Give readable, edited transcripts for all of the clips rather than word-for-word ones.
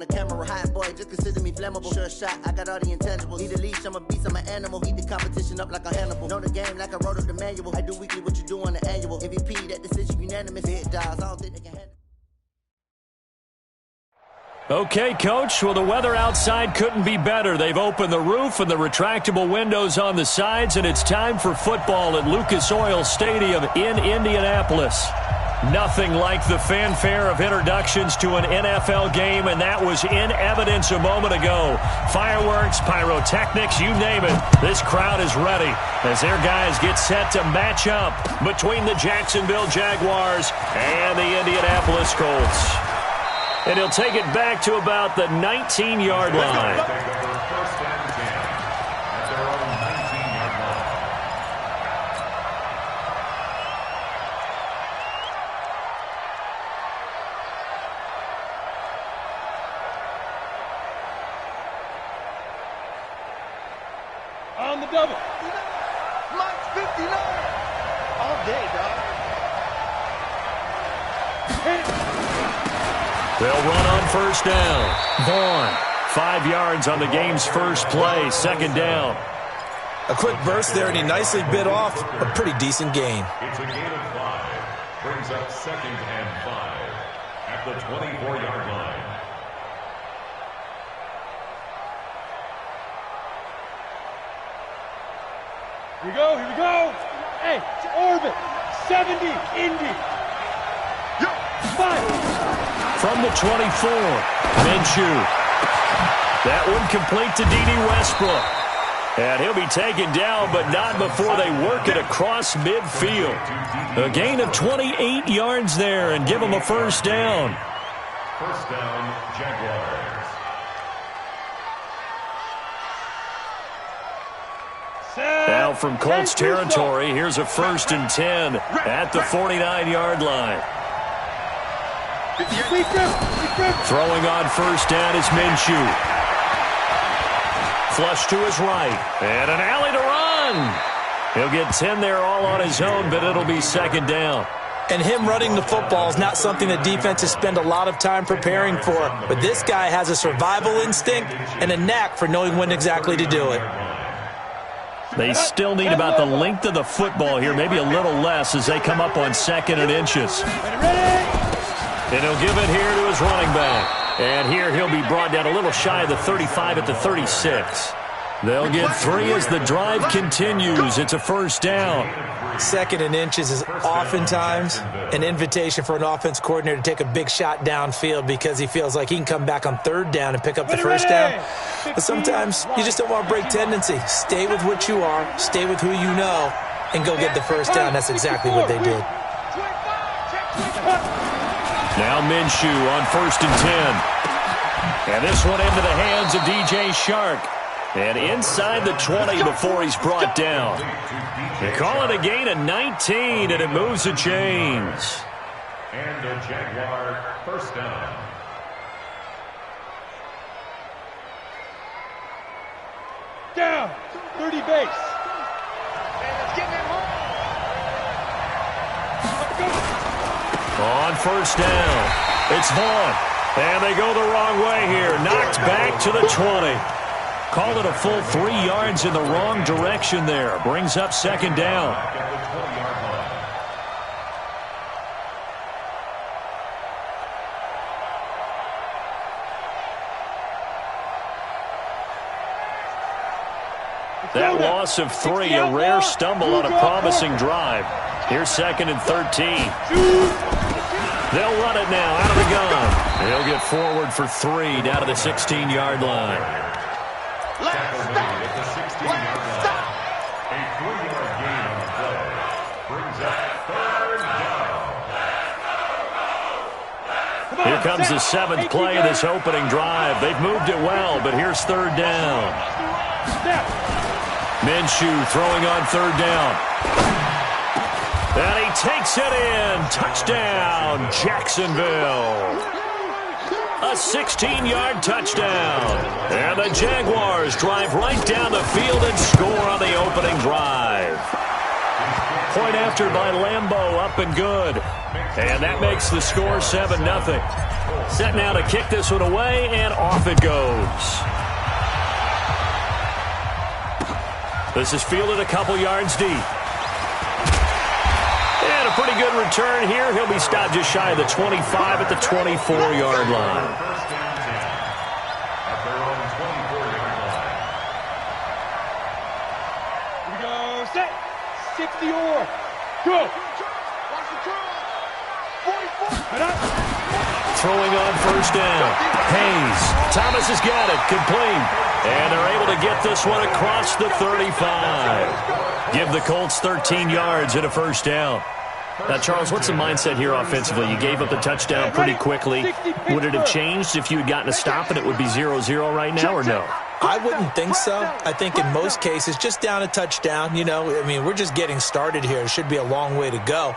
The camera hot boy, just consider me flammable. Sure shot, I got all the intangibles. Need a leash, I'm a beast, I'm an animal. Eat the competition up like a Hannibal. Know the game like I wrote up the manual. I do weekly what you do on the annual. MVP, that decision unanimous. Hit dials, I don't think they can handle. Okay, Coach, well, the weather outside couldn't be better. They've opened the roof and the retractable windows on the sides, and it's time for football at Lucas Oil Stadium in Indianapolis. Nothing like the fanfare of introductions to an NFL game, and that was in evidence a moment ago. Fireworks, pyrotechnics, you name it. This crowd is ready as their guys get set to match up between the Jacksonville Jaguars and the Indianapolis Colts. And he'll take it back to about the 19-yard line. On the double. Mike's 59. All day, dog. They'll run on first down. Vaughn, 5 yards on the game's first play, second down. A quick burst there, and he nicely bit off a pretty decent gain. It's a gain of 5. Brings up 2nd and 5 at the 24-yard line. Here we go, here we go. Hey, orbit. 70, Indy. Yo, 5. From the 24, Minshew. That one complete to D.D. Westbrook. And he'll be taken down, but not before they work it across midfield. A gain of 28 yards there and give them a first down. First down, Jaguars. Now from Colts territory, here's a 1st and 10 at the 49-yard line. Throwing on first down is Minshew. Flush to his right. And an alley to run. He'll get 10 there all on his own, but it'll be 2nd down. And him running the football is not something that defenses spend a lot of time preparing for. But this guy has a survival instinct and a knack for knowing when exactly to do it. They still need about the length of the football here, maybe a little less as they come up on 2nd and inches. And he'll give it here to his running back. And here he'll be brought down a little shy of the 35 at the 36. They'll get 3 as the drive continues. It's a first down. 2nd and inches is oftentimes an invitation for an offense coordinator to take a big shot downfield because he feels like he can come back on 3rd down and pick up the first down. But sometimes you just don't want to break tendency. Stay with what you are, stay with who you know, and go get the first down. That's exactly what they did. Now Minshew on 1st and 10. And this one into the hands of DJ Shark. And inside the 20 before he's brought down. They call it a gain of 19, and it moves the chains. And a Jaguar first down. Down. 30 base. And let's get him home. On first down, it's Vaughn. And they go the wrong way here. Knocked back to the 20. Call it a full 3 yards in the wrong direction there. Brings up 2nd down. That loss of 3, a rare stumble on a promising drive. Here's 2nd and 13. They'll run it now out of the gun. They'll get forward for 3 down to the 16-yard line. Tackle made at the 16-yard line. A 3-yard gain on the play. Brings up 3rd down. Here comes the 7th play of this opening drive. They've moved it well, but here's 3rd down. Minshew throwing on 3rd down. And he takes it in. Touchdown, Jacksonville. A 16-yard touchdown. And the Jaguars drive right down the field and score on the opening drive. Point after by Lambeau, up and good. And that makes the score 7-0. Set now to kick this one away, and off it goes. This is fielded a couple yards deep. And a pretty good return here. He'll be stopped just shy of the 25 at the 24-yard line. Here we go. Set. 60 or. Go. Throwing on first down. Hayes. Thomas has got it. Complete. And they're able to get this one across the 35. Give the Colts 13 yards and a first down. Now, Charles, what's the mindset here offensively? You gave up the touchdown pretty quickly. Would it have changed if you had gotten a stop and it would be 0-0 right now, or no? I wouldn't think so. I think in most cases, just down a touchdown, you know, I mean, we're just getting started here. It should be a long way to go.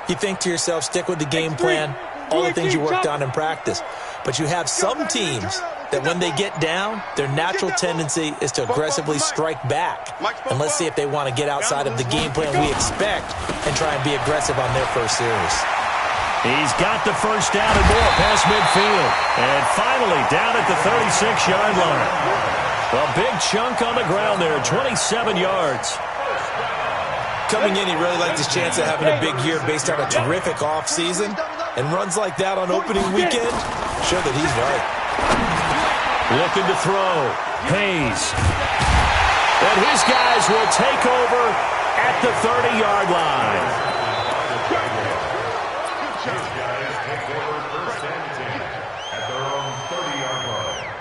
You think to yourself, stick with the game plan, all the things you worked on in practice. But you have some teams that when they get down, their natural tendency is to aggressively strike back. And let's see if they want to get outside of the game plan we expect and try and be aggressive on their first series. He's got the first down and more past midfield. And finally down at the 36-yard line. A big chunk on the ground there, 27 yards. Coming in, he really liked his chance of having a big year based on a terrific offseason. And runs like that on opening weekend show that he's right. Looking to throw. Hayes. And his guys will take over at the 30-yard line. His guys take over first and 10 at their own 30-yard line.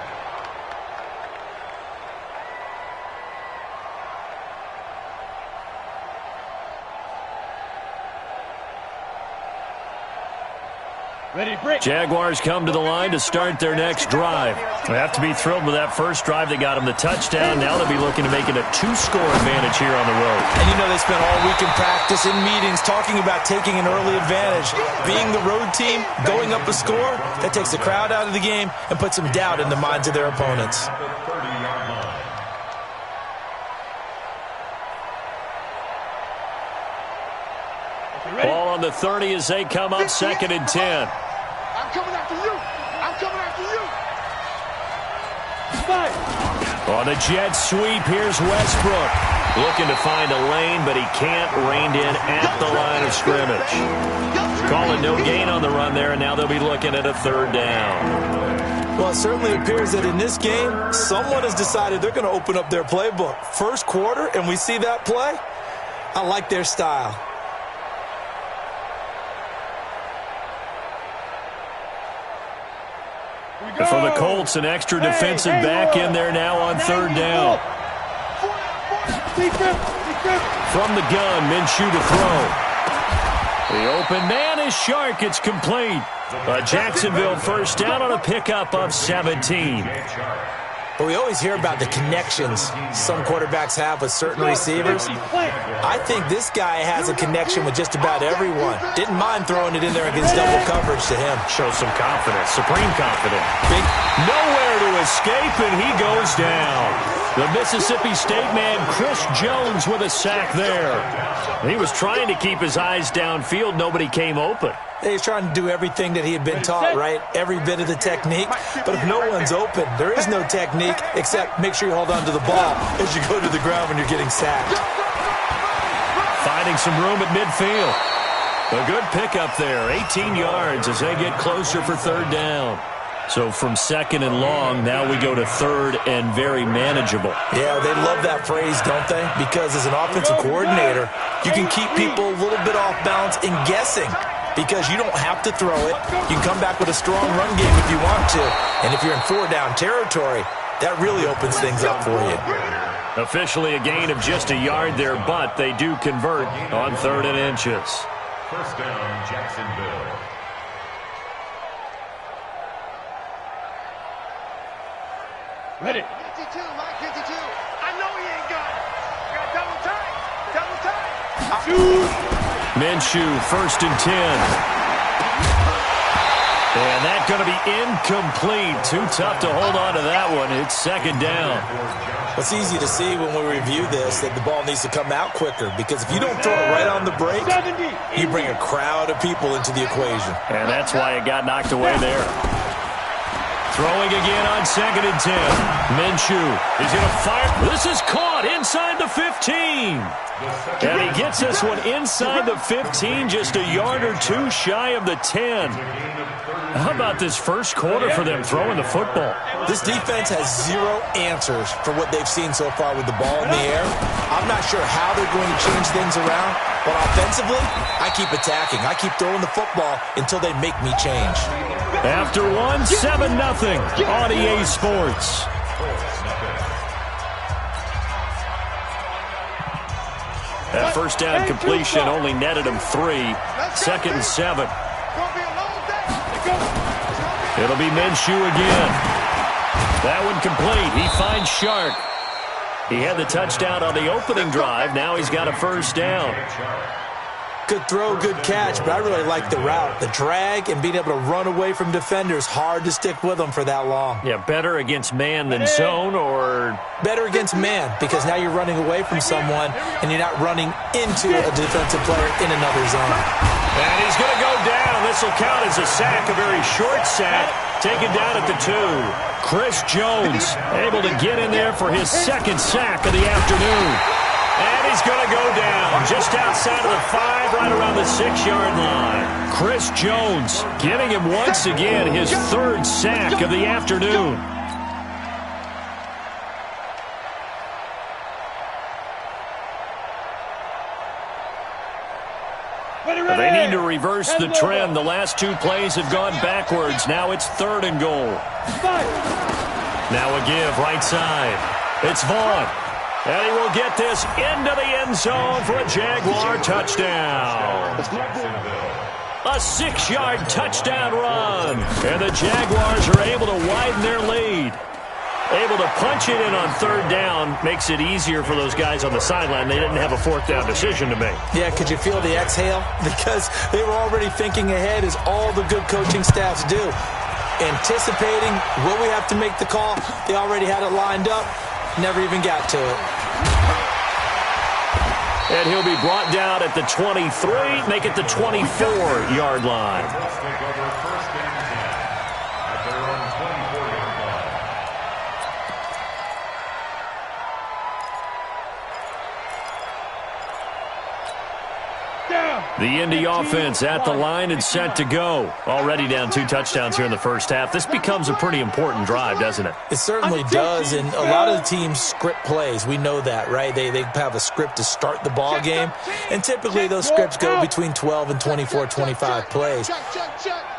Ready, break. Jaguars come to the line to start their next drive. They have to be thrilled with that first drive. They got them the touchdown. Now they'll be looking to make it a 2-score advantage here on the road. And you know they spent all week in practice, in meetings, talking about taking an early advantage. Being the road team, going up a score, that takes the crowd out of the game and puts some doubt in the minds of their opponents. Ball on the 30 as they come up 2nd and 10. I'm coming after you. I'm coming after you. On the jet sweep, here's Westbrook. Looking to find a lane, but he can't. Reined in at the line of scrimmage. Call it no gain on the run there, and now they'll be looking at a 3rd down. Well, it certainly appears that in this game, someone has decided they're going to open up their playbook. First quarter, and we see that play. I like their style. For the Colts, an extra defensive back in there now on 3rd down. From the gun, Minshew to throw. The open man is Shark. It's complete. A Jacksonville first down on a pickup of 17. But we always hear about the connections some quarterbacks have with certain receivers. I think this guy has a connection with just about everyone. Didn't mind throwing it in there against double coverage to him. Shows some confidence, supreme confidence. Nowhere to escape, and he goes down. The Mississippi State man, Chris Jones, with a sack there. He was trying to keep his eyes downfield. Nobody came open. He's trying to do everything that he had been taught, right? Every bit of the technique. But if no one's open, there is no technique except make sure you hold on to the ball as you go to the ground when you're getting sacked. Finding some room at midfield. A good pickup there, 18 yards as they get closer for 3rd down. So from 2nd and long, now we go to 3rd and very manageable. Yeah, they love that phrase, don't they? Because as an offensive coordinator, you can keep people a little bit off balance and guessing. Because you don't have to throw it. You can come back with a strong run game if you want to. And if you're in 4-down territory, that really opens things up for you. Officially a gain of just a yard there, but they do convert on 3rd and inches. First down, Jacksonville. Ready. 52, Mike 52. I know he ain't got it. Got double time. Double time. Minshew, 1st and 10. And that's going to be incomplete. Too tough to hold on to that one. It's 2nd down. It's easy to see when we review this that the ball needs to come out quicker, because if you don't throw it right on the break, you bring a crowd of people into the equation. And that's why it got knocked away there. Throwing again on 2nd and 10. Minshew is going to fire. This is caught inside the 15. And he gets this one inside the 15, just a yard or two shy of the 10. How about this first quarter for them throwing the football? This defense has zero answers for what they've seen so far with the ball in the air. I'm not sure how they're going to change things around, but offensively, I keep attacking. I keep throwing the football until they make me change. After one, 7-0 on EA Sports. That first down completion only netted him 3. 2nd and 7. It'll be Minshew again. That one complete. He finds Shark. He had the touchdown on the opening drive. Now he's got a first down. Good throw, good catch, but I really like the route. The drag and being able to run away from defenders, hard to stick with them for that long. Yeah, better against man than zone, or? Better against man, because now you're running away from someone and you're not running into a defensive player in another zone. And he's going to go down. This will count as a sack, a very short sack, taken down at the 2. Chris Jones able to get in there for his 2nd sack of the afternoon. And he's going to go down just outside of the 5, right around the 6-yard line. Chris Jones getting him once again his 3rd sack of the afternoon. They need to reverse the trend. The last 2 plays have gone backwards. Now it's 3rd and goal. Now a give right side. It's Vaughn. And he will get this into the end zone for a Jaguar touchdown. A 6-yard touchdown run. And the Jaguars are able to widen their lead. Able to punch it in on 3rd down. Makes it easier for those guys on the sideline. They didn't have a 4th down decision to make. Yeah, could you feel the exhale? Because they were already thinking ahead, as all the good coaching staffs do. Anticipating, will we have to make the call? They already had it lined up. Never even got to it. And he'll be brought down at the 23, make it the 24-yard line. The Indy offense at the line and set to go. Already down 2 touchdowns here in the first half. This becomes a pretty important drive, doesn't it? It certainly does, and a lot of the teams script plays. We know that, right? They have a script to start the ball game, and typically those scripts go between 12 and 24, 25 plays.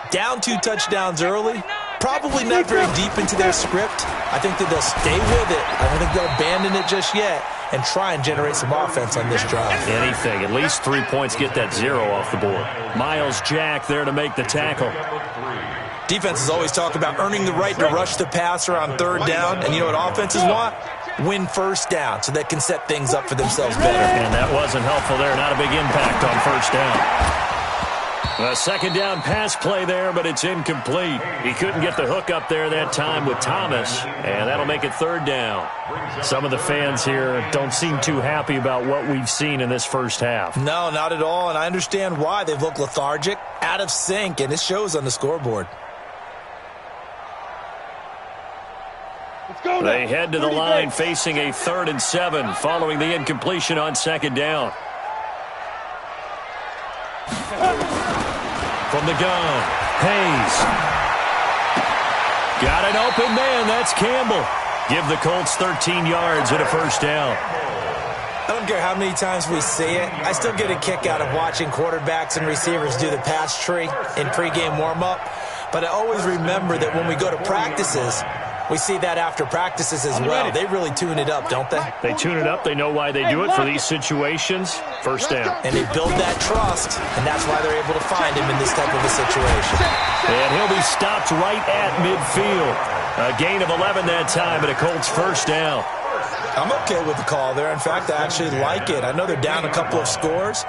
Down 2 touchdowns early, probably not very deep into their script. I think that they'll stay with it. I don't think they'll abandon it just yet and try and generate some offense on this drive. Anything. At least 3 points, get that 0 off the board. Miles Jack there to make the tackle. Defenses always talk about earning the right to rush the passer on 3rd down, and you know what offenses want? Win 1st down so they can set things up for themselves better. And that wasn't helpful there. Not a big impact on 1st down. A 2nd down pass play there, but it's incomplete. He couldn't get the hook up there that time with Thomas, and that'll make it 3rd down. Some of the fans here don't seem too happy about what we've seen in this first half. No, not at all, and I understand why. They've looked lethargic, out of sync, and it shows on the scoreboard. They head to the line facing a 3rd and 7 following the incompletion on 2nd down. From the gun, Hayes. Got an open man, that's Campbell. Give the Colts 13 yards and a 1st down. I don't care how many times we see it. I still get a kick out of watching quarterbacks and receivers do the pass tree in pregame warm-up. But I always remember that when we go to practices, we see that after practices as well. They really tune it up, don't they? They tune it up. They know why they do it for these situations. 1st down. And they build that trust, and that's why they're able to find him in this type of a situation. And he'll be stopped right at midfield. A gain of 11 that time, and a Colts 1st down. I'm okay with the call there. In fact, I actually like it. I know they're down a couple of scores,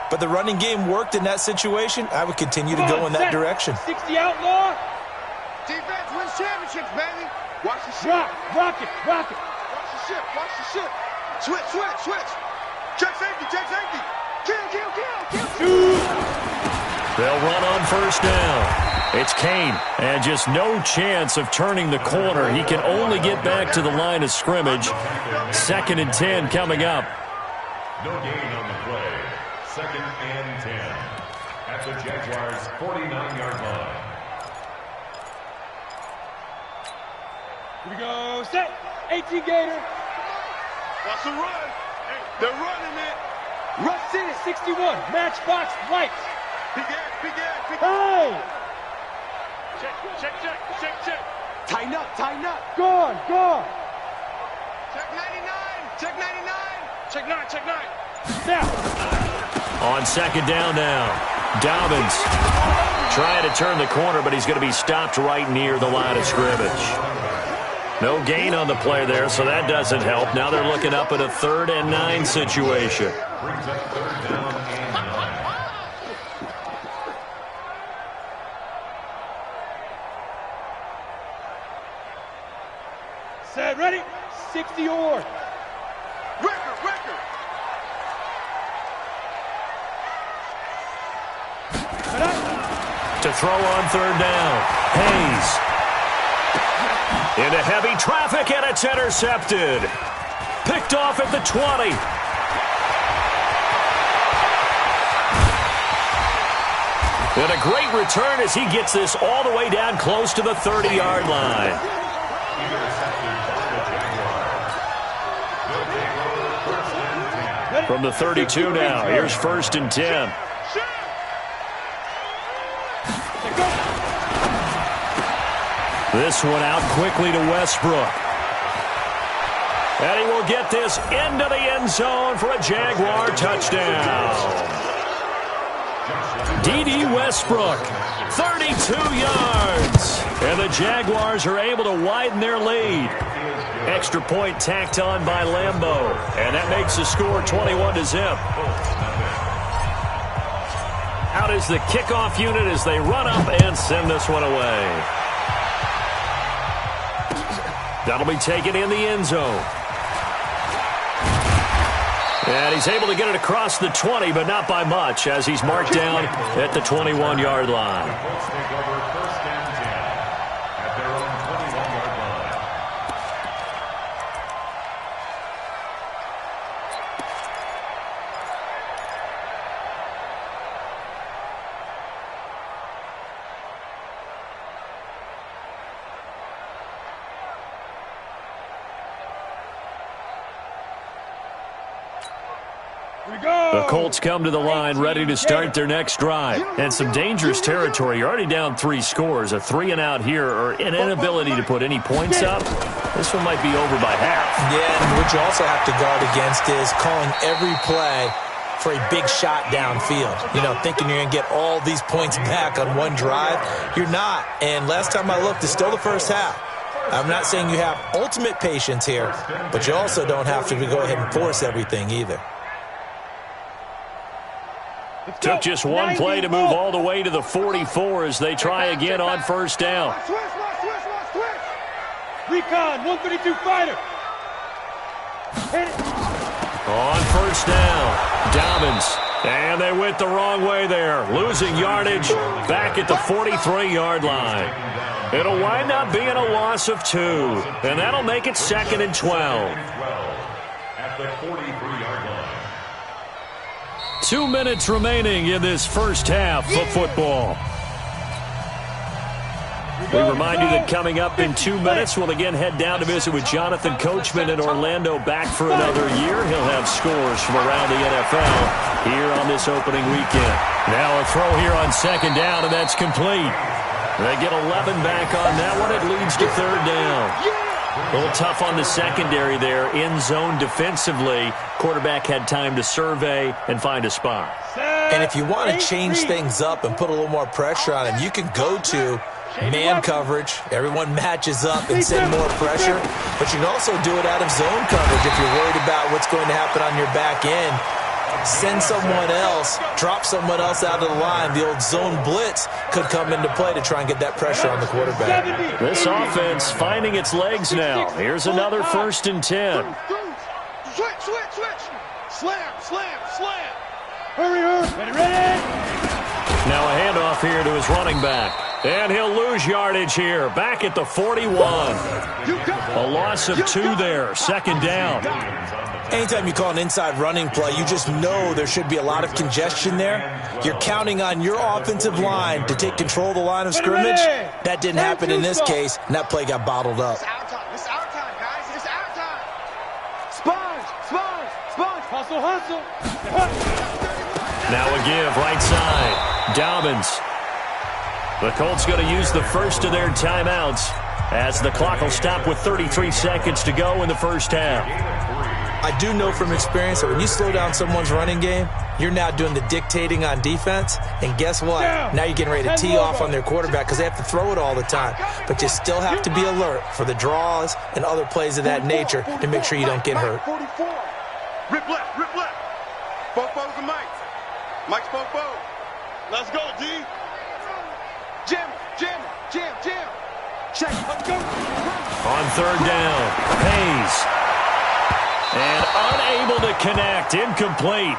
but the running game worked in that situation. I would continue to go in that direction. 60 outlaw. Defense wins championships, baby. Watch the shot. Rock it. shift. Watch the shift. Switch. Check safety. Kill. They'll run on first down. It's Kane, and just no chance of turning the corner. He can only get back to the line of scrimmage. 2nd and 10 coming up. No gain on the play. 2nd and 10 at the Jaguars' 49-yard line. Here we go. Set. 18 Gator. Watch the run. They're running it. Rush in at 61. Matchbox lights. Big ass. Hey! Check. Tighten up. Gone. Check 99. Check 9. Now. On 2nd down now. Dobbins trying to turn the corner, but he's going to be stopped right near the line of scrimmage. No gain on the play there, so that doesn't help. Now they're looking up at a 3rd and 9 situation. Brings up 3rd down and 9. Set. Ready. 60 or. Record. To throw on 3rd down. Hayes. Into heavy traffic, and it's intercepted. Picked off at the 20. And a great return as he gets this all the way down close to the 30-yard line. From the 32 now, here's 1st and 10. This one out quickly to Westbrook. And he will get this into the end zone for a Jaguar touchdown. D.D. Westbrook, 32 yards. And the Jaguars are able to widen their lead. Extra point tacked on by Lambeau. And that makes the score 21-0. Out is the kickoff unit as they run up and send this one away. That'll be taken in the end zone. And he's able to get it across the 20, but not by much, as he's marked down at the 21-yard line. Colts take over 1st and 10 at their own 21-yard line. The Colts come to the line ready to start their next drive. And some dangerous territory. You're already down 3 scores. A 3-and-out here, or an inability to put any points up. This one might be over by half. Yeah, and what you also have to guard against is calling every play for a big shot downfield. You know, thinking you're going to get all these points back on one drive. You're not. And last time I looked, it's still the first half. I'm not saying you have ultimate patience here, but you also don't have to go ahead and force everything either. Took just one play to move all the way to the 44 as they try again on first down. Recon, 132 fighter. Hit it. On first down, Dobbins. And they went the wrong way there. Losing yardage back at the 43-yard line. It'll wind up being a loss of 2. And that'll make it 2nd and 12. At the 43-yard line. 2 minutes remaining in this first half of football. We remind you that coming up in 2 minutes, we'll again head down to visit with Jonathan Coachman in Orlando, back for another year. He'll have scores from around the NFL here on this opening weekend. Now a throw here on 2nd down, and that's complete. They get 11 back on that one. It leads to 3rd down. A little tough on the secondary there, in zone defensively. Quarterback had time to survey and find a spot. And if you want to change things up and put a little more pressure on him, you can go to man coverage. Everyone matches up and send more pressure. But you can also do it out of zone coverage if you're worried about what's going to happen on your back end. send someone else, drop someone else out of the line. The old zone blitz could come into play to try and get that pressure on the quarterback. This offense finding its legs now. Here's another 1st and 10. Switch. Slam. Hurry. Ready. Now a handoff here to his running back. And he'll lose yardage here. Back at the 41. A loss of 2 there. 2nd down. Anytime you call an inside running play, you just know there should be a lot of congestion there. You're counting on your offensive line to take control of the line of scrimmage. That didn't happen in this case, and that play got bottled up. It's our time, guys. It's our time. Sponge. Hustle. Now a give, right side. Dobbins. The Colts going to use the first of their timeouts as the clock will stop with 33 seconds to go in the first half. I do know from experience that when you slow down someone's running game, you're now doing the dictating on defense. And guess what? Now you're getting ready to tee off on their quarterback because they have to throw it all the time. But you still have to be alert for the draws and other plays of that nature to make sure you don't get hurt. 44. Rip left. Bofo's and Mike's. Mike's Bofo. Let's go, D. Jam. Check. Let's go. On 3rd down, Hayes. And unable to connect, incomplete.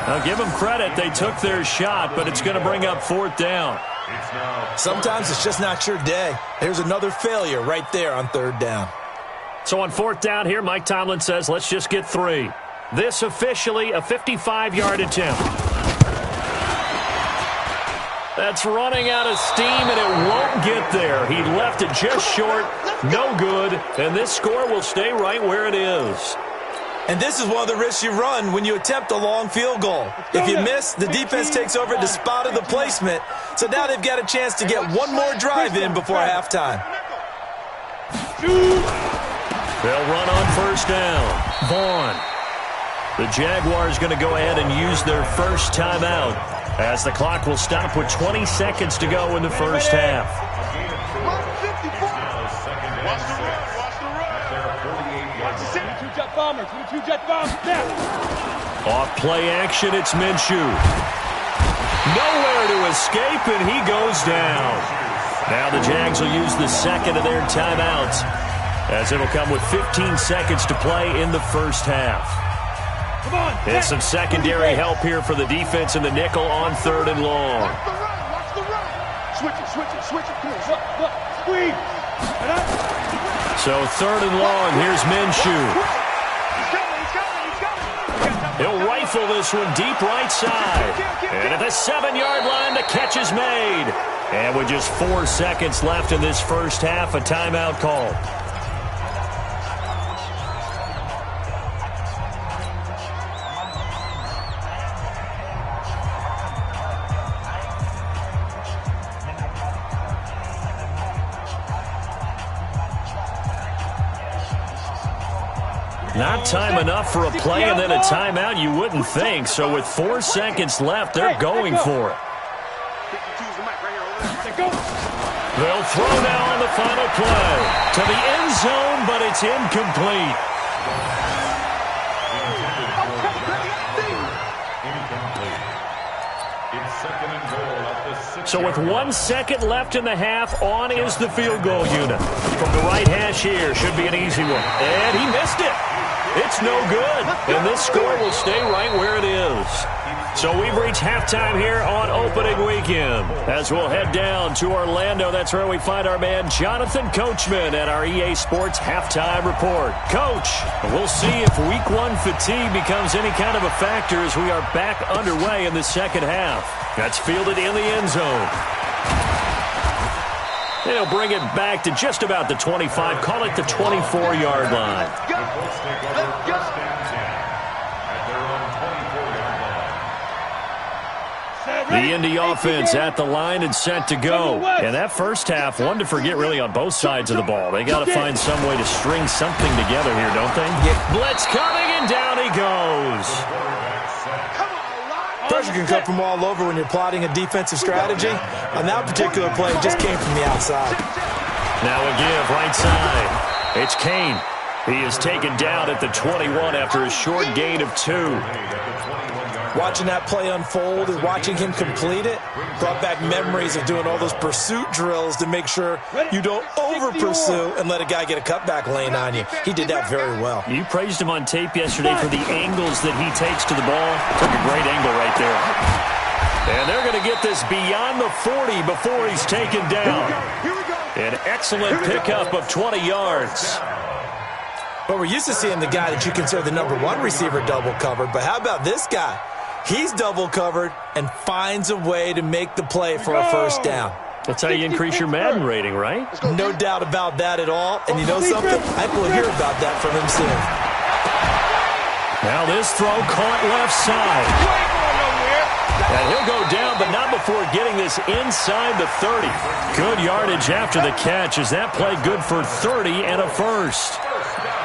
Now give them credit, they took their shot, but it's going to bring up 4th down. Sometimes it's just not your day. There's another failure right there on 3rd down. So on 4th down here, Mike Tomlin says, let's just get 3. This officially a 55-yard attempt. That's running out of steam, and it won't get there. He left it just short, no good, and this score will stay right where it is. And this is one of the risks you run when you attempt a long field goal. If you miss, the defense takes over at the spot of the placement. So now they've got a chance to get one more drive in before halftime. They'll run on 1st down. Vaughn. The Jaguars going to go ahead and use their first timeout as the clock will stop with 20 seconds to go in the first half. Off play action, it's Minshew. Nowhere to escape, and he goes down. Now the Jags will use the 2nd of their timeouts as it'll come with 15 seconds to play in the first half. And some secondary help here for the defense in the nickel on 3rd and long. Watch the run. Switch it. Come on. Squeeze. So 3rd and long, here's Minshew. He'll rifle this one deep right side. And at the 7-yard line, the catch is made. And with just 4 seconds left in this first half, a timeout call. Not time enough for a play and then a timeout, you wouldn't think. So with 4 seconds left, they're going for it. They'll throw now on the final play. To the end zone, but it's incomplete. So with 1 second left in the half, on is the field goal unit. From the right hash here, should be an easy one. And he missed it. It's no good. And this score will stay right where it is. So we've reached halftime here on opening weekend. As we'll head down to Orlando, that's where we find our man Jonathan Coachman at our EA Sports Halftime Report. Coach, we'll see if Week 1 fatigue becomes any kind of a factor as we are back underway in the second half. That's fielded in the end zone. They'll bring it back to just about the 25, call it the 24-yard line. The Indy offense at the line and set to go. And that first half, one to forget really on both sides of the ball. They got to find some way to string something together here, don't they? Blitz coming, and down he goes. Pressure can come from all over when you're plotting a defensive strategy. On that particular play, it just came from the outside. Now a give, right side. It's Kane. He is taken down at the 21 after a short gain of 2. Watching that play unfold and watching him complete it brought back memories of doing all those pursuit drills to make sure you don't over-pursue and let a guy get a cutback lane on you. He did that very well. You praised him on tape yesterday for the angles that he takes to the ball. Took a great angle right there. And they're going to get this beyond the 40 before he's taken down. An excellent pickup of 20 yards. Well, we're used to seeing the guy that you consider the number 1 receiver double covered, but how about this guy? He's double covered and finds a way to make the play for a first down. That's how you increase your Madden rating, right? No doubt about that at all. And you know something? I think we'll hear about that from him soon. Now this throw caught left side. And he'll go down, but not before getting this inside the 30. Good yardage after the catch. Is that play good for 30 and a first?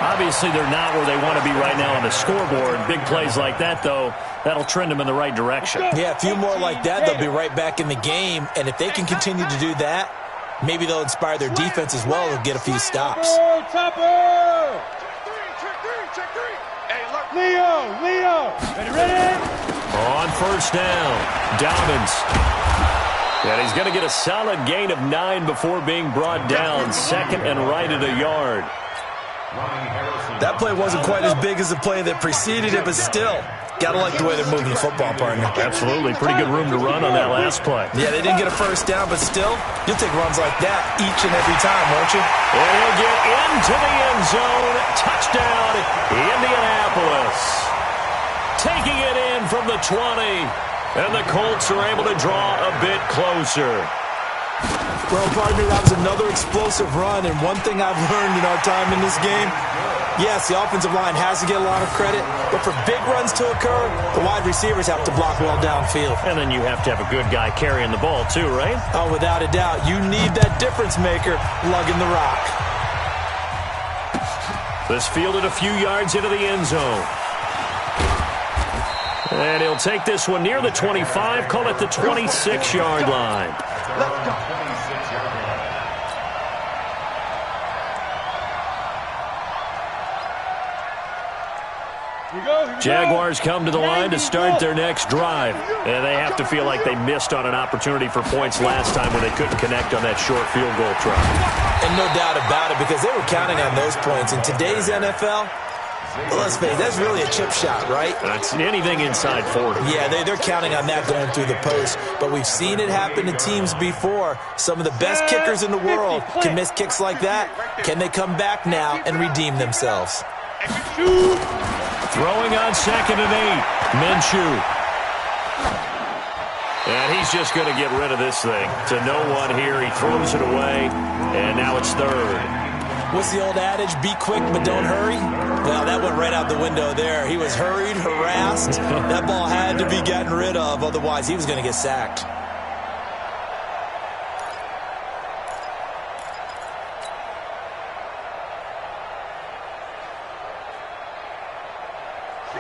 Obviously, they're not where they want to be right now on the scoreboard. Big plays like that, though, that'll trend them in the right direction. Yeah, a few more like that, they'll be right back in the game. And if they can continue to do that, maybe they'll inspire their defense as well and get a few stops. Topper! Check three. Hey, look. Leo. Ready? On first down, Dobbins. And he's going to get a solid gain of 9 before being brought down. Second and right at a yard. That play wasn't quite as big as the play that preceded it, but still, got to like the way they're moving the football, partner. Absolutely. Pretty good room to run on that last play. Yeah, they didn't get a first down, but still, you'll take runs like that each and every time, won't you? And he'll get into the end zone. Touchdown, Indianapolis. Taking it in from the 20. And the Colts are able to draw a bit closer. Well, partner, that was another explosive run, and one thing I've learned in our time in this game, yes, the offensive line has to get a lot of credit, but for big runs to occur, the wide receivers have to block well downfield. And then you have to have a good guy carrying the ball too, right? Oh, without a doubt. You need that difference maker lugging the rock. This fielded a few yards into the end zone. And he'll take this one near the 25, call it the 26-yard line. Let's go. Jaguars come to the line to start their next drive. And they have to feel like they missed on an opportunity for points last time when they couldn't connect on that short field goal try. And no doubt about it, because they were counting on those points. In today's NFL, well, let's face it, that's really a chip shot, right? That's anything inside 40. Yeah, they're counting on that going through the post. But we've seen it happen to teams before. Some of the best kickers in the world can miss kicks like that. Can they come back now and redeem themselves? Throwing on 2nd and 8. Minshew. And he's just going to get rid of this thing. To no one here. He throws it away. And now it's 3rd. What's the old adage? Be quick, but don't hurry? Well, that went right out the window there. He was hurried, harassed. That ball had to be gotten rid of. Otherwise, he was going to get sacked.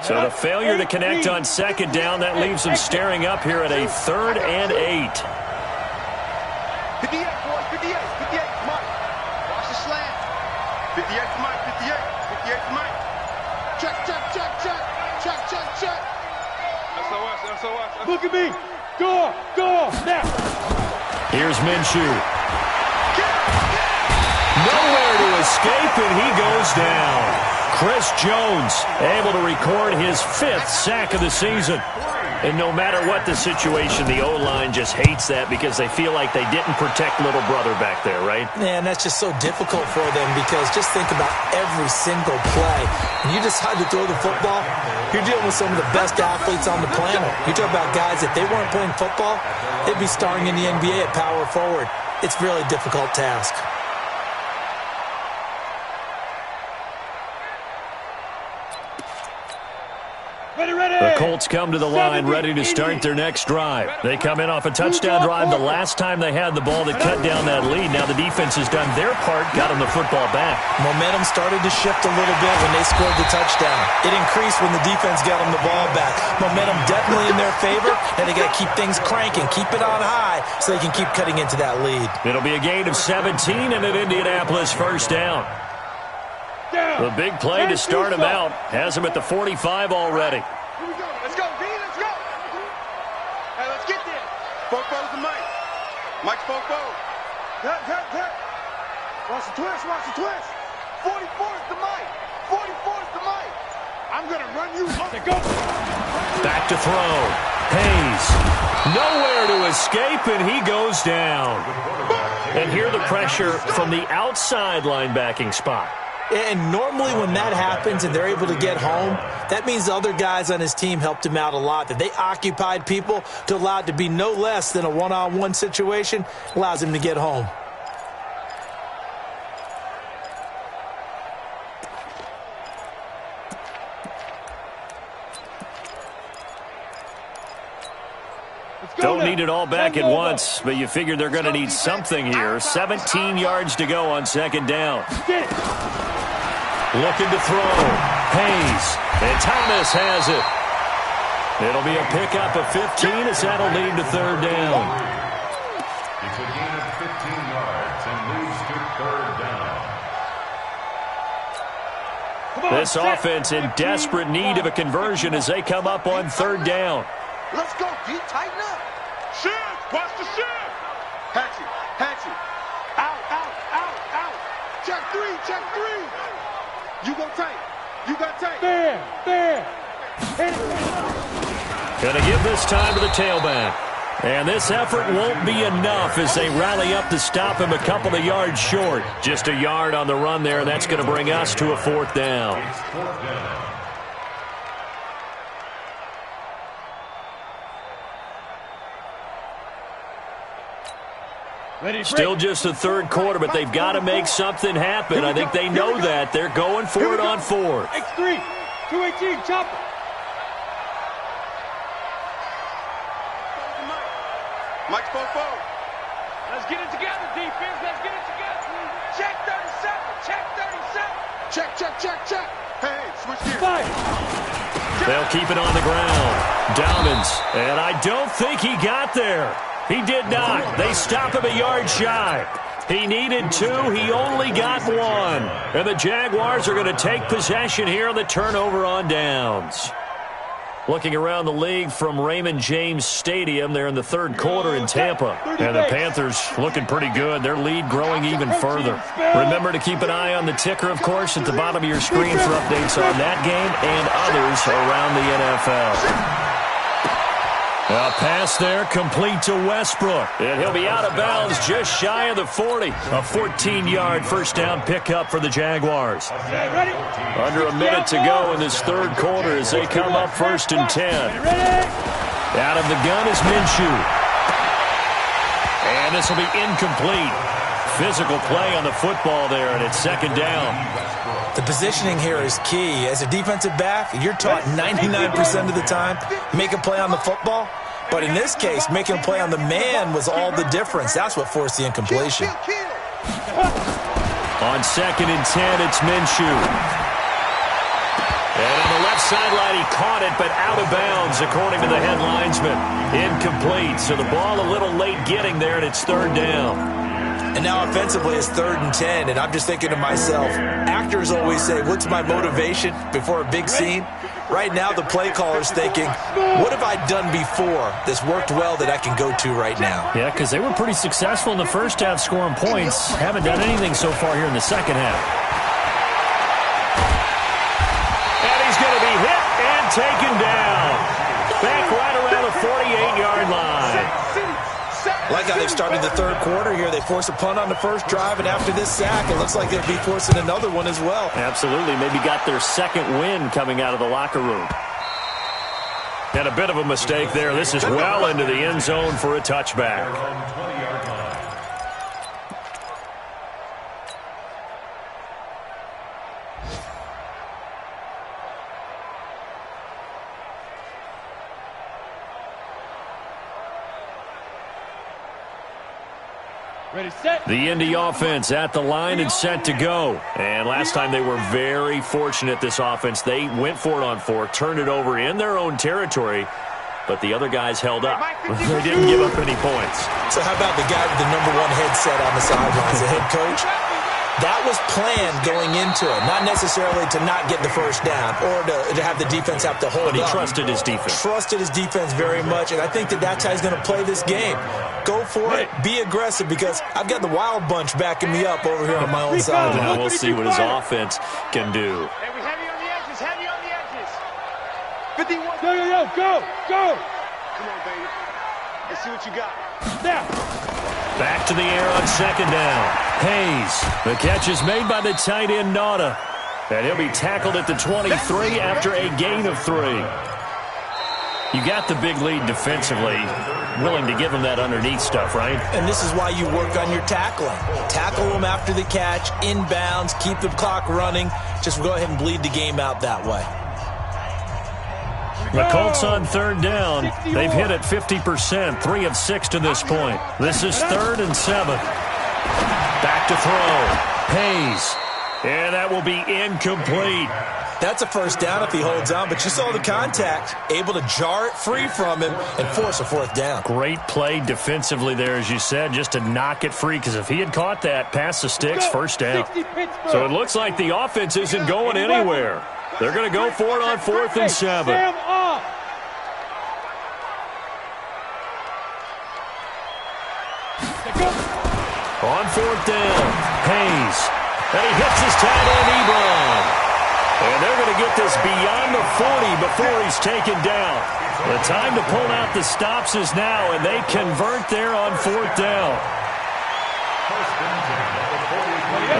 So the failure to connect on 2nd down, that leaves them staring up here at a 3rd and 8. 58, boys, 58, come on. Watch the slant. 58 to Mike, 58 to Mike. Check. SOS. Look at me. Go, now. Here's Minshew. Nowhere to escape, and he goes down. Chris Jones able to record his 5th sack of the season. And no matter what the situation, the O-line just hates that because they feel like they didn't protect little brother back there, right? Man, that's just so difficult for them because just think about every single play. When you decide to throw the football, you're dealing with some of the best athletes on the planet. You talk about guys, if they weren't playing football, they'd be starring in the NBA at power forward. It's a really difficult task. The Colts come to the line ready to start their next drive. They come in off a touchdown drive the last time they had the ball. They cut down that lead. Now the defense has done their part, got them the football back. Momentum started to shift a little bit when they scored the touchdown. It increased when the defense got them the ball back. Momentum definitely in their favor, and they got to keep things cranking, keep it on high so they can keep cutting into that lead. It'll be a gain of 17 and an Indianapolis first down. The big play to start him out has him at the 45 already. Here we go. Let's go, D. Let's go. Hey, let's get there. Fofo's the mic. Mike's Fofo. Cut. Watch the twist. 44 is the mic. 44 is the mic. I'm going to run you up. Go. Back to throw. Hayes. Nowhere to escape, and he goes down. And here the pressure from the outside linebacking spot. And normally when that happens and they're able to get home, that means the other guys on his team helped him out a lot. That they occupied people to allow it to be no less than a one-on-one situation allows him to get home. Don't need it all back at once, but you figure they're going to need something here. 17 yards to go on second down. Looking to throw. Hayes. And Thomas has it. It'll be a pickup of 15 as that'll lead to third down. It's a gain of 15 yards and leads to third down. This offense in desperate need of a conversion as they come up on third down. Let's go, D. Tighten up. Shift. Watch the shift. Hatchet. Out. Check three. You go tight. There. Going to give this time to the tailback. And this effort won't be enough as they rally up to stop him a couple of yards short. Just a yard on the run there, and that's going to bring us to a fourth down. It's fourth down. Still just the third quarter, but they've got to make something happen. I think they know that. They're going for it on fourth. X3, 218, chopper. Mike's Fofo. Let's get it together, defense. Let's get it together. Check 37. Check. Hey, switch gears. Fire. They'll keep it on the ground. Dowmans, and I don't think he got there. He did not. They stop him a yard shy. He needed two. He only got one. And the Jaguars are going to take possession here on the turnover on downs. Looking around the league from Raymond James Stadium, they're in the third quarter in Tampa. And the Panthers looking pretty good. Their lead growing even further. Remember to keep an eye on the ticker, of course, at the bottom of your screen for updates on that game and others around the NFL. A pass there complete to Westbrook. And he'll be out of bounds just shy of the 40. A 14-yard first down pickup for the Jaguars. Under a minute to go in this third quarter as they come up 1st and 10. Out of the gun is Minshew. And this will be incomplete. Physical play on the football there, and it's second down. The positioning here is key. As a defensive back, you're taught 99% of the time, make a play on the football. But in this case, making a play on the man was all the difference. That's what forced the incompletion. On 2nd and 10, it's Minshew. And on the left sideline, he caught it, but out of bounds, according to the head linesman. Incomplete, so the ball a little late getting there, and it's third down. And now offensively it's 3rd and 10, and I'm just thinking to myself, actors always say, what's my motivation before a big scene? Right now the play caller's thinking, what have I done before that's worked well that I can go to right now? Yeah, because they were pretty successful in the first half scoring points. Haven't done anything so far here in the second half. And he's going to be hit and taken down. Back right around the 48-yard line. Like how they've started the third quarter here. They force a punt on the first drive, and after this sack, it looks like they'll be forcing another one as well. Absolutely. Maybe got their second win coming out of the locker room. And a bit of a mistake there. This is well into the end zone for a touchback. Ready, set. The Indy offense at the line and set to go. And last time they were very fortunate, this offense. They went for it on 4, turned it over in their own territory, but the other guys held up. They didn't give up any points. So how about the guy with the #1 headset on the sidelines, the head coach? That was planned going into it, not necessarily to not get the first down or to have the defense have to hold up. But he trusted his defense. Trusted his defense very much, and I think that's how he's going to play this game. Go for it. Be aggressive, because I've got the wild bunch backing me up over here on my own side. Now we'll see what his offense can do. Hey, we heavy on the edges, heavy on the edges. 51. Yo, go! Come on, baby. Let's see what you got. Now. Back to the air on second down. Hayes. The catch is made by the tight end, Nauta. And he'll be tackled at the 23 after a gain of 3. You got the big lead defensively. Willing to give him that underneath stuff, right? And this is why you work on your tackling. Tackle them after the catch, inbounds, keep the clock running. Just go ahead and bleed the game out that way. The Colts on third down. They've hit it 50%, 3 of 6 to this point. This is 3rd and 7. Back to throw. Hayes. And that will be incomplete. That's a first down if he holds on, but you saw the contact. Able to jar it free from him and force a 4th down. Great play defensively there, as you said, just to knock it free, because if he had caught that, past the sticks, first down. So it looks like the offense isn't going anywhere. They're going to go for it on 4th and 7. On 4th down, Hayes. And he hits his tight end, Ebron. And they're going to get this beyond the 40 before he's taken down. The time to pull out the stops is now, and they convert there on 4th down.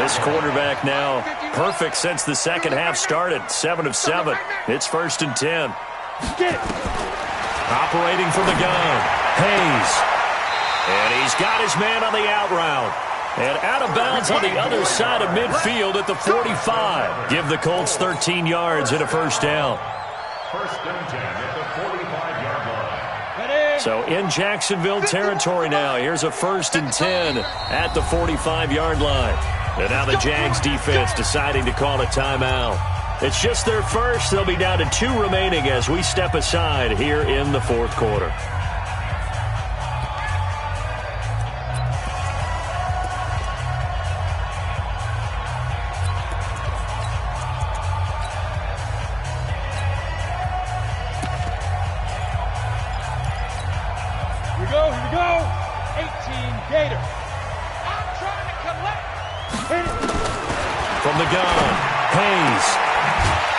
This quarterback now perfect since the second half started. 7 of 7. It's 1st and 10. Operating from the gun, Hayes. And he's got his man on the out route. And out of bounds on the other side of midfield at the 45. Give the Colts 13 yards and a first down. 1st and 10 at the 45-yard line. So in Jacksonville territory now. Here's a 1st and 10 at the 45-yard line. And now the Jags defense deciding to call a timeout. It's just their first. They'll be down to 2 remaining as we step aside here in the 4th quarter. Here we go. 18 Gator. I'm trying to collect. From the gun, Hayes.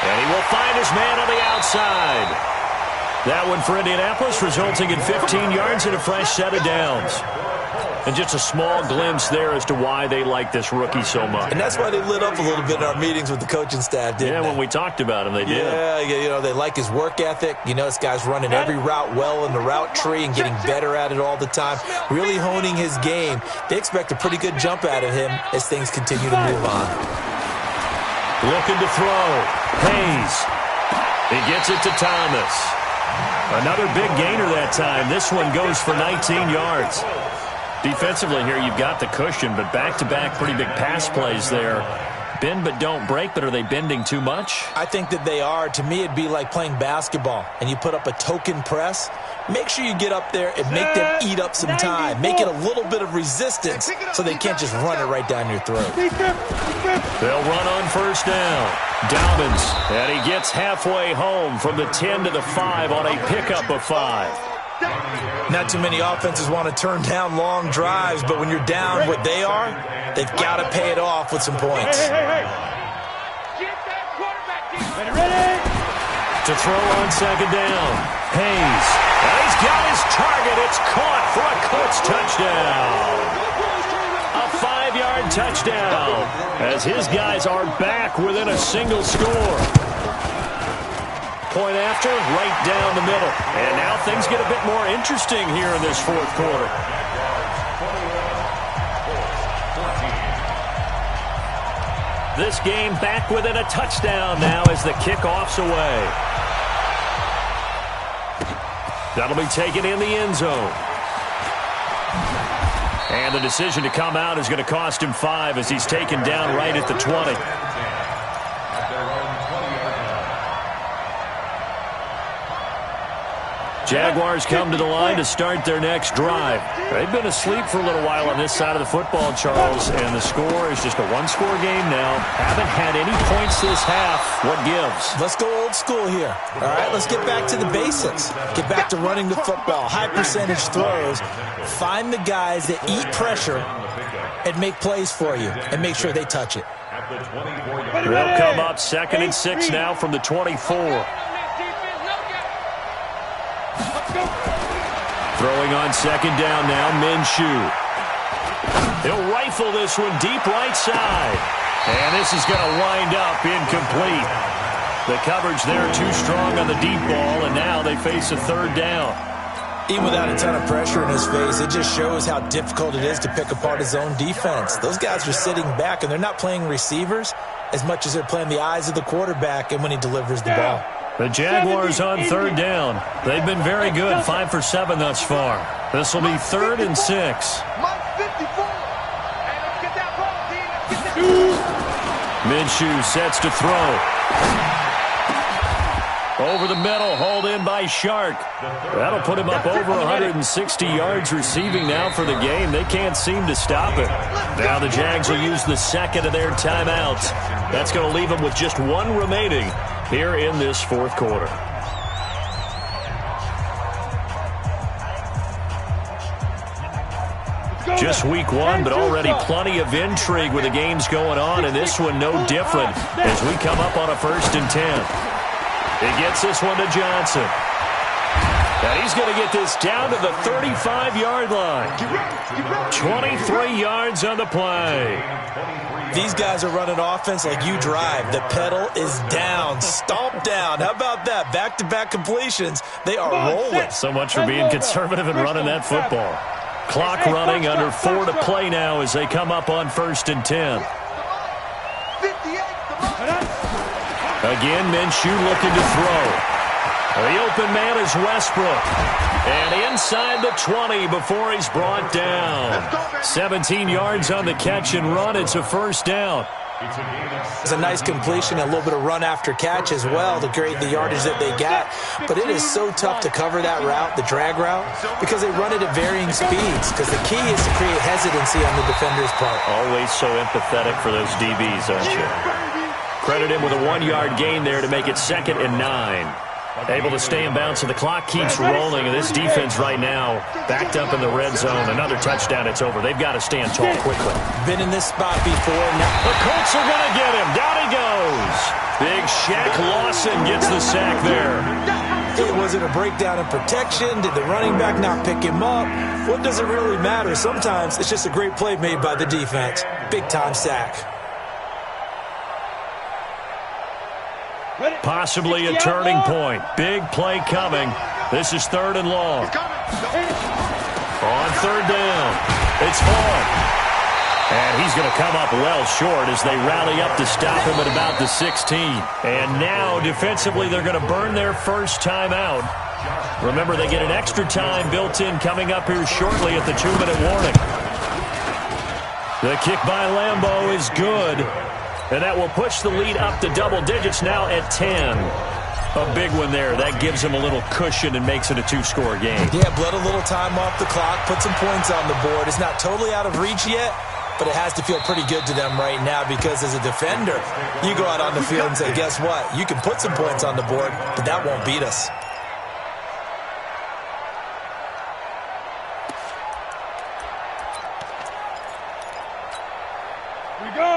And he will find his man on the outside. That one for Indianapolis, resulting in 15 yards and a fresh set of downs. And just a small glimpse there as to why they like this rookie so much. And that's why they lit up a little bit in our meetings with the coaching staff, didn't they? When we talked about him, they did. Yeah, you know, they like his work ethic. You know, this guy's running every route well in the route tree and getting better at it all the time, really honing his game. They expect a pretty good jump out of him as things continue to move on. Looking to throw. Hayes. He gets it to Thomas. Another big gainer that time. This one goes for 19 yards. Defensively here, you've got the cushion, but back-to-back pretty big pass plays there. Bend but don't break, but are they bending too much? I think that they are. To me, it'd be like playing basketball, and you put up a token press. Make sure you get up there and make them eat up some time. Make it a little bit of resistance so they can't just run it right down your throat. They'll run on first down. Dobbins, and he gets halfway home from the 10 to the 5 on a pickup of 5. Not too many offenses want to turn down long drives, but when you're down what they are, they've got to pay it off with some points. Get that quarterback deep. Ready? To throw on second down. Hayes. And he's got his target. It's caught for a Colts touchdown. A 5-yard touchdown as his guys are back within a single score. Point after, right down the middle. And now things get a bit more interesting here in this 4th quarter. This game back within a touchdown now as the kickoff's away. That'll be taken in the end zone. And the decision to come out is going to cost him 5 as he's taken down right at the 20. Jaguars come to the line to start their next drive. They've been asleep for a little while on this side of the football, Charles, and the score is just a one-score game now. Haven't had any points this half. What gives? Let's go old school here. All right, let's get back to the basics. Get back to running the football, high percentage throws. Find the guys that eat pressure and make plays for you and make sure they touch it. They'll come up 2nd and 6 now from the 24. Throwing on 2nd down now, Minshew. He'll rifle this one deep right side. And this is going to wind up incomplete. The coverage there too strong on the deep ball, and now they face a 3rd down. Even without a ton of pressure in his face, it just shows how difficult it is to pick apart his own defense. Those guys are sitting back, and they're not playing receivers as much as they're playing the eyes of the quarterback and when he delivers the ball. The Jaguars on 3rd down. They've been very good, 5 for 7 thus far. This will be 3rd and 6. Minshew sets to throw. Over the middle, hauled in by Shark. That'll put him up over 160 yards receiving now for the game. They can't seem to stop it. Now the Jags will use the 2nd of their timeouts. That's going to leave them with just 1 remaining here in this 4th quarter. Just week 1, but already plenty of intrigue with the games going on, and this one no different as we come up on a 1st and 10. He gets this one to Johnson. And he's going to get this down to the 35-yard line. 23 yards on the play. These guys are running offense like you drive. The pedal is down, stomp down. How about that? Back-to-back completions. They are rolling. So much for being conservative and running that football. Clock running, under 4 to play now as they come up on 1st and 10. Again, Minshew looking to throw. The open man is Westbrook. And inside the 20 before he's brought down. 17 yards on the catch and run. It's a 1st down. It's a nice completion, a little bit of run after catch as well to create the yardage that they got. But it is so tough to cover that route, the drag route, because they run it at varying speeds. Because the key is to create hesitancy on the defender's part. Always so empathetic for those DBs, aren't you? Credit him with a 1-yard gain there to make it 2nd and 9. Able to stay in bounds, so the clock keeps rolling, and this defense right now backed up in the red zone. Another touchdown, it's over. They've got to stand tall quickly. Been in this spot before. Now the Colts are going to get him. Down he goes. Big Shaq Lawson gets the sack there. Was it a breakdown in protection? Did the running back not pick him up? What does it really matter? Sometimes it's just a great play made by the defense. Big-time sack. Possibly a turning point. Big play coming. This is 3rd and long. On 3rd down, it's Hall. And he's going to come up well short as they rally up to stop him at about the 16. And now, defensively, they're going to burn their first timeout. Remember, they get an extra time built in coming up here shortly at the 2-minute warning. The kick by Lambeau is good. And that will push the lead up to double digits now at 10. A big one there. That gives them a little cushion and makes it a 2-score game. Yeah, bled a little time off the clock, put some points on the board. It's not totally out of reach yet, but it has to feel pretty good to them right now because as a defender, you go out on the field and say, guess what? You can put some points on the board, but that won't beat us.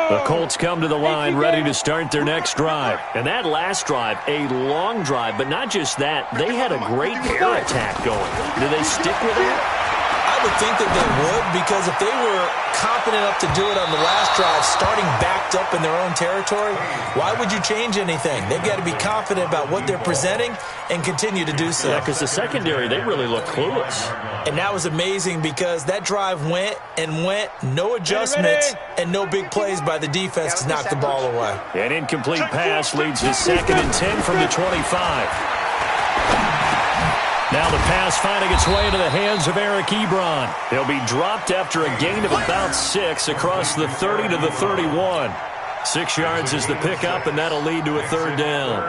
The Colts come to the line ready to start their next drive. And that last drive, a long drive, but not just that. They had a great air attack going. Do they stick with that? I would think that they would, because if they were confident enough to do it on the last drive, starting backed up in their own territory, why would you change anything? They've got to be confident about what they're presenting and continue to do so. Yeah, because the secondary, they really look clueless. And that was amazing because that drive went and went, no adjustments and no big plays by the defense to knock the ball away. An incomplete pass leads to 2nd and 10 from the 25. Now the pass finding its way into the hands of Eric Ebron. He'll be dropped after a gain of about 6 across the 30 to the 31. 6 yards is the pickup, and that'll lead to a 3rd down.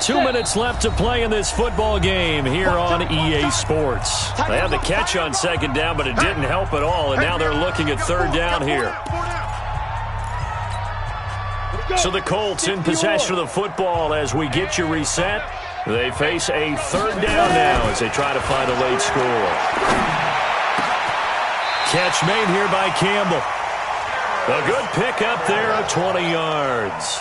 2 minutes left to play in this football game here on EA Sports. They had the catch on second down, but it didn't help at all, and now they're looking at third down here. So the Colts in possession of the football as we get you reset. They face a third down now as they try to find a late score. Catch made here by Campbell. A good pick up there of 20 yards.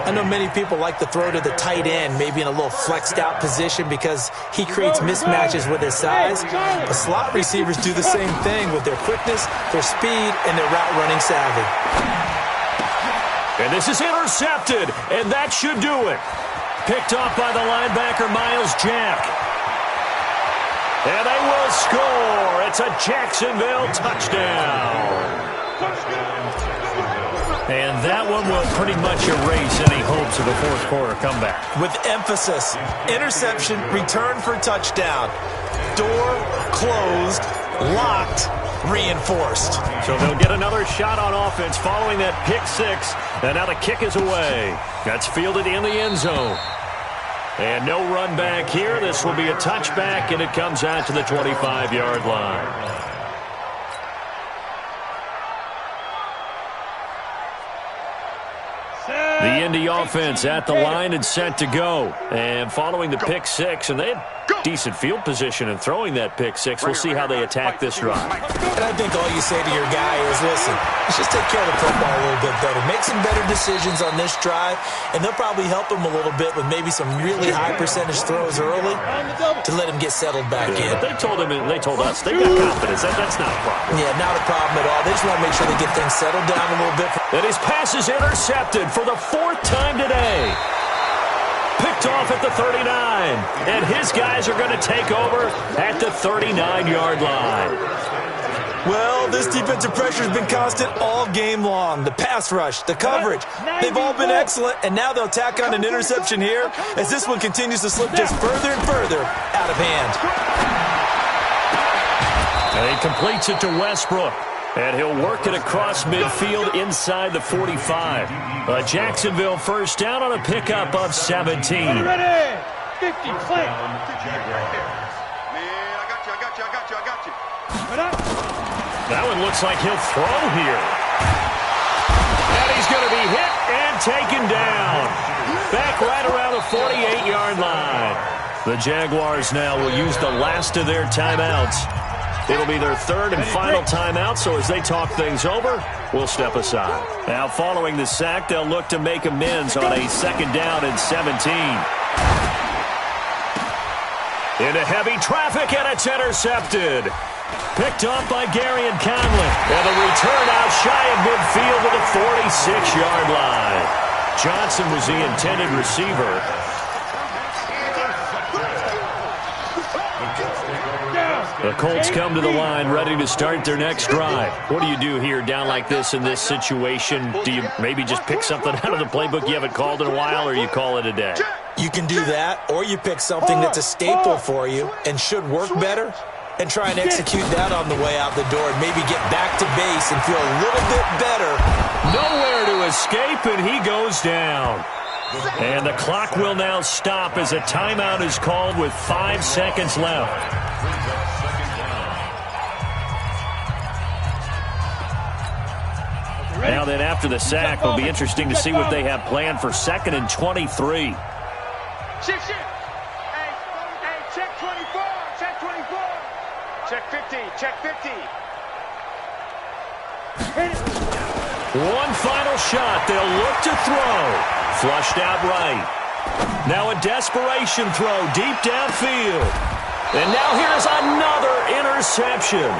I know many people like to throw to the tight end, maybe in a little flexed out position because he creates mismatches with his size. But slot receivers do the same thing with their quickness, their speed, and their route running savvy. And this is intercepted, and that should do it. Picked off by the linebacker, Miles Jack. And they will score. It's a Jacksonville touchdown. And that one will pretty much erase any hopes of a fourth quarter comeback. With emphasis, interception, return for touchdown. Door closed, locked, reinforced. So they'll get another shot on offense following that pick six. And now the kick is away. That's fielded in the end zone. And no run back here. This will be a touchback, and it comes out to the 25-yard line. The Indy offense at the line and set to go. And following the pick six, and they had decent field position in throwing that pick six. We'll see how they attack this drive. And I think all you say to your guy is, listen, let's just take care of the football a little bit better. Make some better decisions on this drive, and they'll probably help him a little bit with maybe some really high percentage throws early to let him get settled back in. But they told us, they've got confidence. That's not a problem. Yeah, not a problem at all. They just want to make sure they get things settled down a little bit. And his pass is intercepted for the fourth time today. Picked off at the 39. And his guys are going to take over at the 39-yard line. Well, this defensive pressure has been constant all game long. The pass rush, the coverage, they've all been excellent. And now they'll tack on an interception here as this one continues to slip just further and further out of hand. And he completes it to Westbrook. And he'll work it across midfield inside the 45. A Jacksonville first down on a pickup of 17. Ready? 50, play. Man, I got you. That one looks like he'll throw here. And he's going to be hit and taken down. Back right around the 48-yard line. The Jaguars now will use the last of their timeouts. It'll be their third and final timeout, so as they talk things over, we'll step aside. Now, following the sack, they'll look to make amends on a second down and 17. Into heavy traffic, and it's intercepted. Picked off by Gary and Conley. And the return out shy of midfield to the 46-yard line. Johnson was the intended receiver. The Colts come to the line ready to start their next drive. What do you do here down like this in this situation? Do you maybe just pick something out of the playbook you haven't called in a while, or you call it a day? You can do that, or you pick something that's a staple for you and should work better and try and execute that on the way out the door and maybe get back to base and feel a little bit better. Nowhere to escape, and he goes down. And the clock will now stop as a timeout is called with 5 seconds left. Now then, after the sack, it'll be interesting to see what they have planned for 2nd and 23. Shift. Hey, check 24. Check 24. Check 50. Check 50. One final shot. They'll look to throw. Flushed out right. Now a desperation throw deep downfield. And now here's another interception.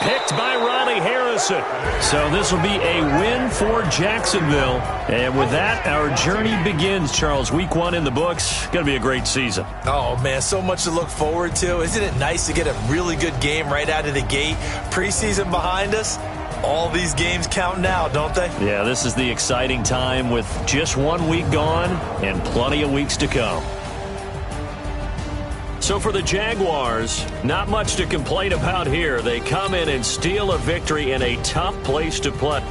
Picked by Ronnie Harrison. So this will be a win for Jacksonville. And with that, our journey begins, Charles. Week 1 in the books. Going to be a great season. Oh, man, so much to look forward to. Isn't it nice to get a really good game right out of the gate? Preseason behind us. All these games count now, don't they? Yeah, this is the exciting time with just 1 week gone and plenty of weeks to come. So for the Jaguars, not much to complain about here. They come in and steal a victory in a tough place to play.